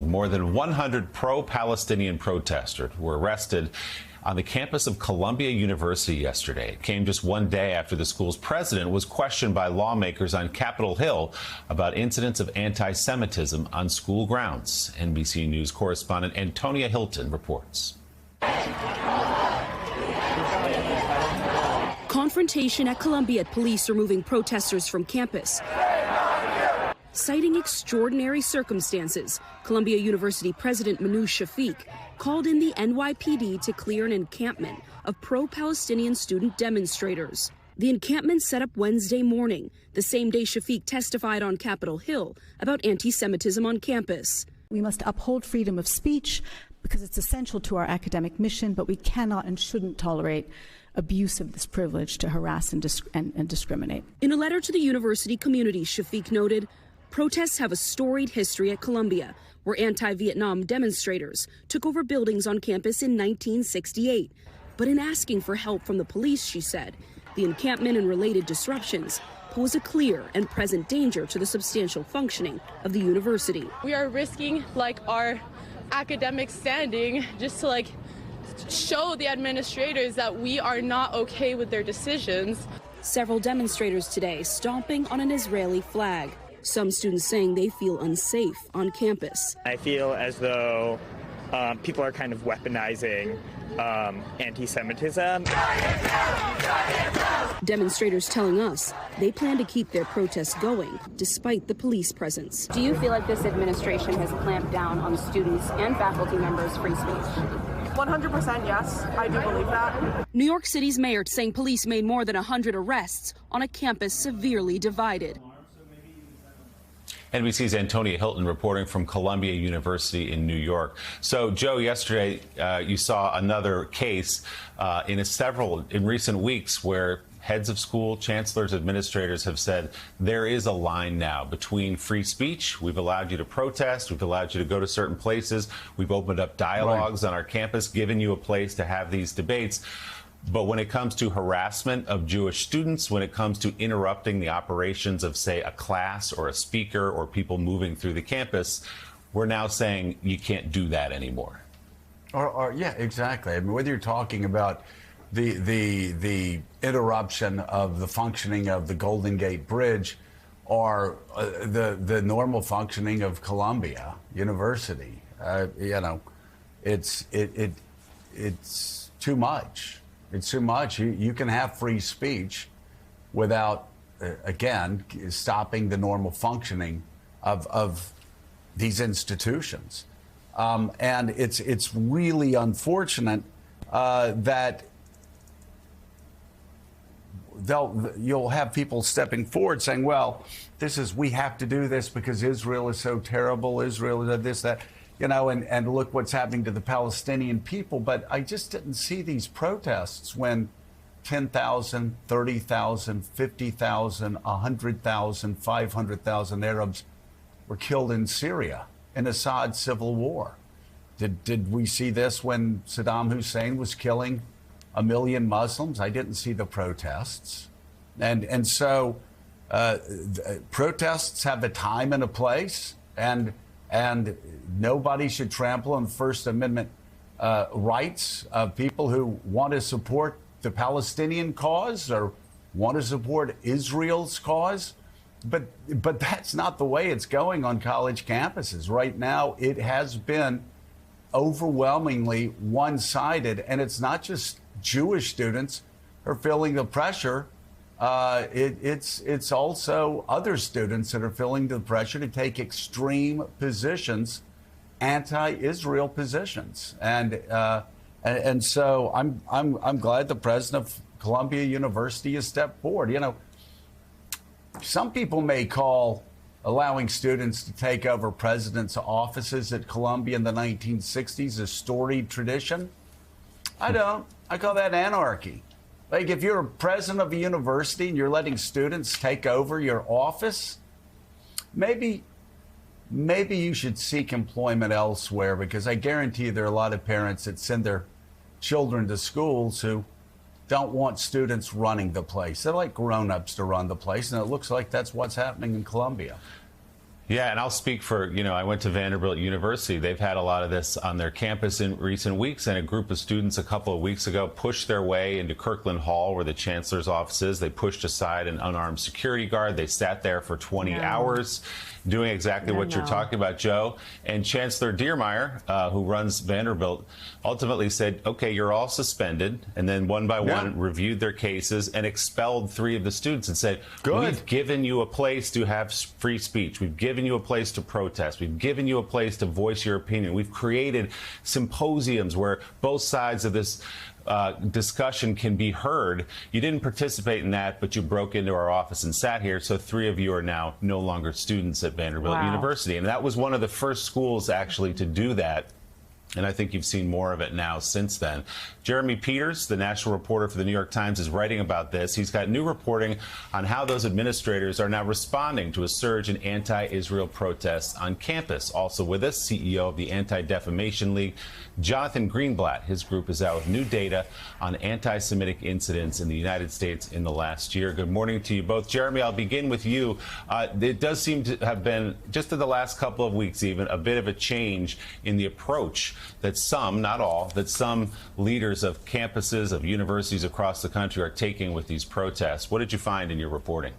More than 100 pro-Palestinian protesters were arrested on the campus of Columbia University yesterday. It came just one day after the school's president was questioned by lawmakers on Capitol Hill about incidents of anti-Semitism on school grounds. NBC News correspondent Antonia Hilton reports. Confrontation at Columbia. Police removing protesters from campus. Citing extraordinary circumstances, Columbia University President Minouche Shafik called in the NYPD to clear an encampment of pro-Palestinian student demonstrators. The encampment set up Wednesday morning, the same day Shafik testified on Capitol Hill about anti-Semitism on campus. We must uphold freedom of speech because it's essential to our academic mission, but we cannot and shouldn't tolerate abuse of this privilege to harass and discriminate. In a letter to the university community, Shafik noted, protests have a storied history at Columbia, where anti-Vietnam demonstrators took over buildings on campus in 1968. But in asking for help from the police, she said, the encampment and related disruptions pose a clear and present danger to the substantial functioning of the university. We are risking our academic standing just to show the administrators that we are not okay with their decisions. Several demonstrators today stomping on an Israeli flag. Some students saying they feel unsafe on campus. I feel as though people are kind of weaponizing anti-Semitism. Demonstrators telling us they plan to keep their protests going despite the police presence. Do you feel like this administration has clamped down on students and faculty members' free speech? 100% yes, I do believe that. New York City's mayor saying police made more than 100 arrests on a campus severely divided. NBC's Antonia Hilton reporting from Columbia University in New York. So, Joe, yesterday you saw another case in recent weeks where heads of school, chancellors, administrators have said there is a line now between free speech. We've allowed you to protest. We've allowed you to go to certain places. We've opened up dialogues on our campus, given you a place to have these debates. But when it comes to harassment of Jewish students, when it comes to interrupting the operations of, say, a class or a speaker or people moving through the campus, we're now saying you can't do that anymore. Yeah, exactly. I mean, whether you're talking about the interruption of the functioning of the Golden Gate Bridge or the normal functioning of Columbia University, it's too much. It's too much. You can have free speech without, again, stopping the normal functioning of these institutions. And it's really unfortunate that you'll have people stepping forward saying, well, we have to do this because Israel is so terrible. Israel is this, that. And look what's happening to the Palestinian people. But I just didn't see these protests when 10,000, 30,000, 50,000, 100,000, 500,000 Arabs were killed in Syria in Assad's civil war. Did we see this when Saddam Hussein was killing 1 million Muslims? I didn't see the protests. And so protests have a time and a place, and nobody should trample on First Amendment rights of people who want to support the Palestinian cause or want to support Israel's cause. But that's not the way it's going on college campuses. Right now, it has been overwhelmingly one-sided, and it's not just Jewish students who are feeling the pressure. It's also other students that are feeling the pressure to take extreme positions, anti-Israel positions, and so I'm glad the president of Columbia University has stepped forward. Some people may call allowing students to take over presidents' offices at Columbia in the 1960s a storied tradition. I don't. I call that anarchy. Like, if you're a president of a university and you're letting students take over your office, maybe you should seek employment elsewhere, because I guarantee you there are a lot of parents that send their children to schools who don't want students running the place. They like grown-ups to run the place, and it looks like that's what's happening in Columbia. Yeah, and I'll speak for, I went to Vanderbilt University. They've had a lot of this on their campus in recent weeks, and a group of students a couple of weeks ago pushed their way into Kirkland Hall, where the chancellor's office is. They pushed aside an unarmed security guard. They sat there for 20 hours doing exactly what you're talking about, Joe. And Chancellor Diermeyer, who runs Vanderbilt, ultimately said, okay, you're all suspended, and then one by one reviewed their cases and expelled 3 of the students and said, we've given you a place to have free speech. We've given you a place to protest. We've given you a place to voice your opinion. We've created symposiums where both sides of this discussion can be heard. You didn't participate in that, but you broke into our office and sat here. So 3 of you are now no longer students at Vanderbilt University. And that was one of the first schools actually to do that. And I think you've seen more of it now since then. Jeremy Peters, the national reporter for the New York Times, is writing about this. He's got new reporting on how those administrators are now responding to a surge in anti-Israel protests on campus. Also with us, CEO of the Anti-Defamation League, Jonathan Greenblatt. His group is out with new data on anti-Semitic incidents in the United States in the last year. Good morning to you both. Jeremy, I'll begin with you. It does seem to have been, just in the last couple of weeks even, a bit of a change in the approach that some, not all, that some leaders of campuses, of universities across the country are taking with these protests. What did you find in your reporting?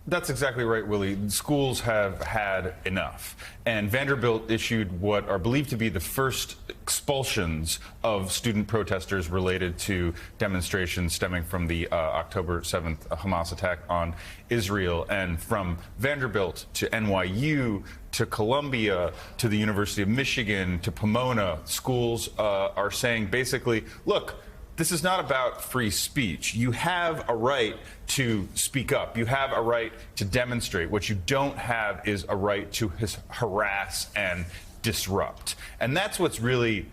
That's exactly right, Willie. Schools have had enough. And Vanderbilt issued what are believed to be the first expulsions of student protesters related to demonstrations stemming from the October 7th Hamas attack on Israel. And from Vanderbilt to NYU to Columbia to the University of Michigan to Pomona, schools are saying basically, look, this is not about free speech. You have a right to speak up. You have a right to demonstrate. What you don't have is a right to harass and disrupt. And that's what's really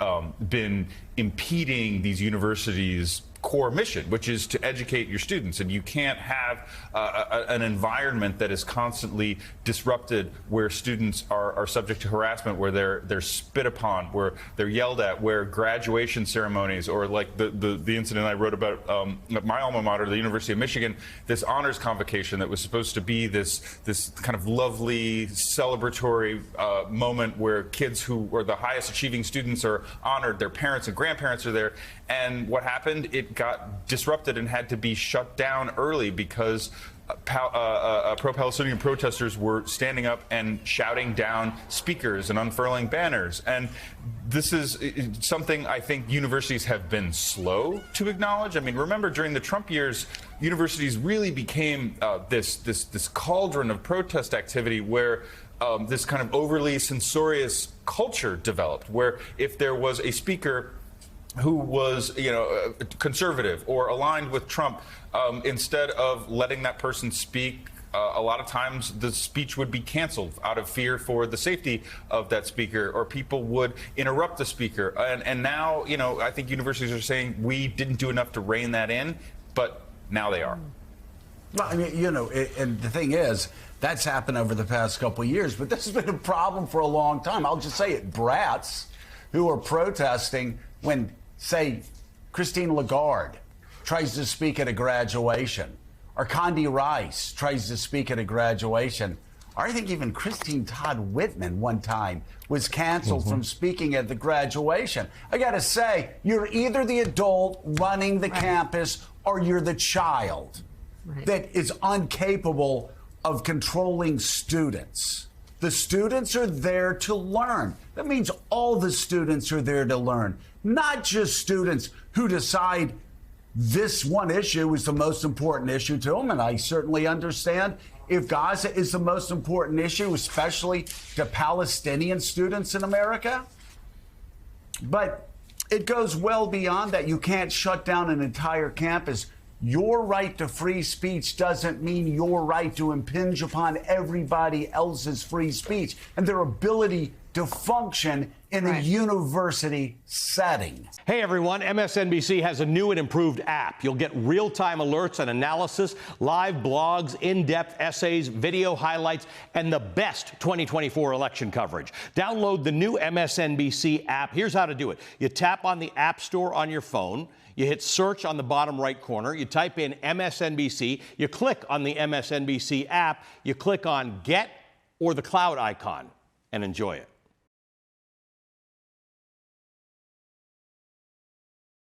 been impeding these universities' core mission, which is to educate your students. And you can't have an environment that is constantly disrupted, where students are subject to harassment, where they're spit upon, where they're yelled at, where graduation ceremonies, or like the incident I wrote about at my alma mater, the University of Michigan, this honors convocation that was supposed to be this kind of lovely celebratory moment where kids who were the highest achieving students are honored, their parents and grandparents are there. And what happened? It got disrupted and had to be shut down early because pro-Palestinian protesters were standing up and shouting down speakers and unfurling banners. And this is something I think universities have been slow to acknowledge. I mean, remember during the Trump years, universities really became this cauldron of protest activity where this kind of overly censorious culture developed, where if there was a speaker who was, conservative or aligned with Trump, instead of letting that person speak, a lot of times the speech would be canceled out of fear for the safety of that speaker, or people would interrupt the speaker. And now, I think universities are saying we didn't do enough to rein that in, but now they are. Well, I mean, and the thing is, that's happened over the past couple of years, but this has been a problem for a long time. I'll just say it, brats who are protesting when, say, Christine Lagarde tries to speak at a graduation, or Condi Rice tries to speak at a graduation, or I think even Christine Todd Whitman one time was canceled from speaking at the graduation. I got to say, you're either the adult running the campus or you're the child that is incapable of controlling students. The students are there to learn. That means all the students are there to learn, not just students who decide this one issue is the most important issue to them. And I certainly understand if Gaza is the most important issue, especially to Palestinian students in America. But it goes well beyond that. You can't shut down an entire campus. Your right to free speech doesn't mean your right to impinge upon everybody else's free speech and their ability to function in a university setting. Hey everyone, MSNBC has a new and improved app. You'll get real-time alerts and analysis, live blogs, in-depth essays, video highlights, and the best 2024 election coverage. Download the new MSNBC app. Here's how to do it. You tap on the App Store on your phone. You hit search on the bottom right corner. You type in MSNBC. You click on the MSNBC app. You click on Get or the cloud icon and enjoy it.